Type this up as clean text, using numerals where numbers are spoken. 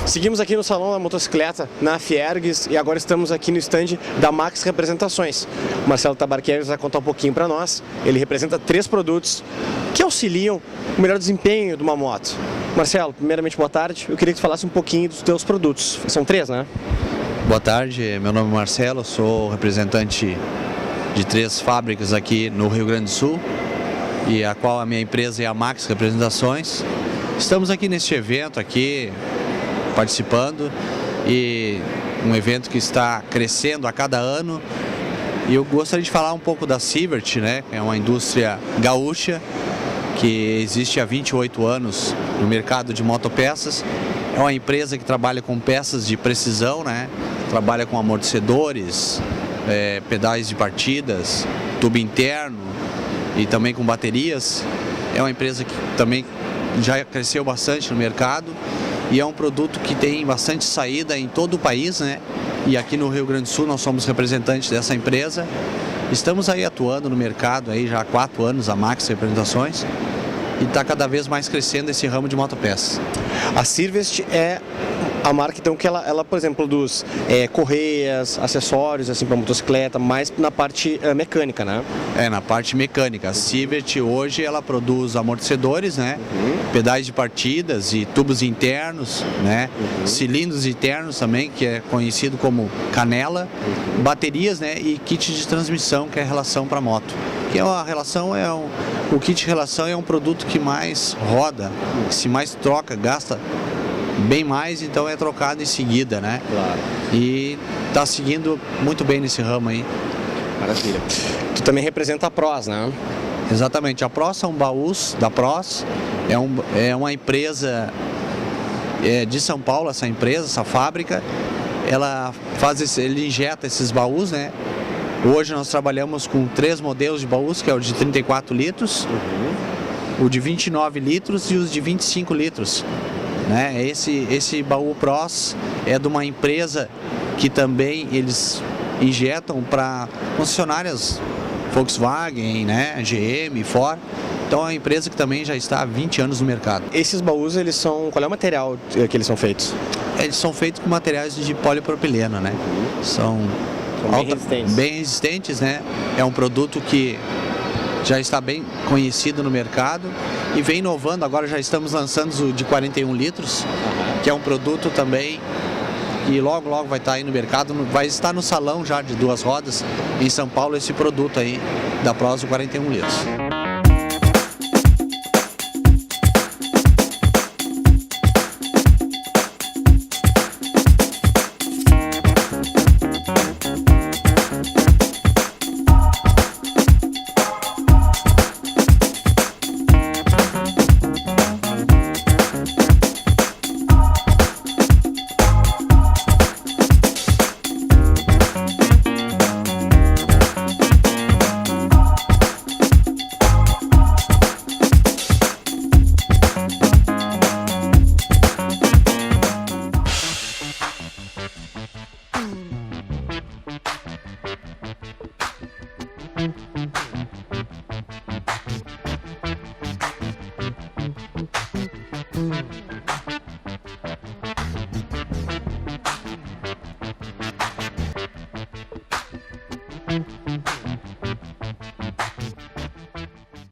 Seguimos aqui no Salão da Motocicleta, na Fiergues, e agora estamos aqui no stand da Max Representações. O Marcelo Tabarkiewicz vai contar um pouquinho para nós. Ele representa 3 produtos que auxiliam o melhor desempenho de uma moto. Marcelo, primeiramente, boa tarde. Eu queria que tu falasse um pouquinho dos teus produtos. São 3, né? Boa tarde, meu nome é Marcelo, sou representante de 3 fábricas aqui no Rio Grande do Sul, e a qual a minha empresa é a Max Representações. Estamos aqui neste evento aqui, participando, e um evento que está crescendo a cada ano. E eu gostaria de falar um pouco da Sievert, né? É uma indústria gaúcha que existe há 28 anos no mercado de motopeças. É uma empresa que trabalha com peças de precisão, né? Trabalha com amortecedores, pedais de partidas, tubo interno e também com baterias. É uma empresa que também já cresceu bastante no mercado. E é um produto que tem bastante saída em todo o país, né? E aqui no Rio Grande do Sul nós somos representantes dessa empresa. Estamos aí atuando no mercado aí já há 4 anos, a Max Representações, e está cada vez mais crescendo esse ramo de motopeças. A Sievert é a marca, então, que ela por exemplo, produz correias, acessórios assim para motocicleta, mais na parte mecânica, né? Na parte mecânica. A Sievert hoje ela produz amortecedores, né? Pedais de partidas e tubos internos, né? Cilindros internos também, que é conhecido como canela, baterias, né? E kit de transmissão, que é a relação para moto. Que é a relação, o kit de relação é um produto que mais roda, que se mais troca, gasta bem mais, então é trocado em seguida, né? Claro. E tá seguindo muito bem nesse ramo aí. Maravilha. Tu também representa a Pros, né? Exatamente. A Pros são baús da Pros. É uma empresa de São Paulo, essa empresa, essa fábrica. Ele injeta esses baús, né? Hoje nós trabalhamos com 3 modelos de baús, que é o de 34 litros, o de 29 litros e os de 25 litros. Né? Esse baú Pros é de uma empresa que também eles injetam para concessionárias Volkswagen, né? GM, Ford. Então é uma empresa que também já está há 20 anos no mercado. Esses baús, qual é o material que eles são feitos? Eles são feitos com materiais de polipropileno, né? São bem resistentes, né? É um produto que já está bem conhecido no mercado e vem inovando. Agora já estamos lançando o de 41 litros, que é um produto também que logo vai estar aí no mercado. Vai estar no salão já de 2 rodas em São Paulo esse produto aí da Pros 41 litros.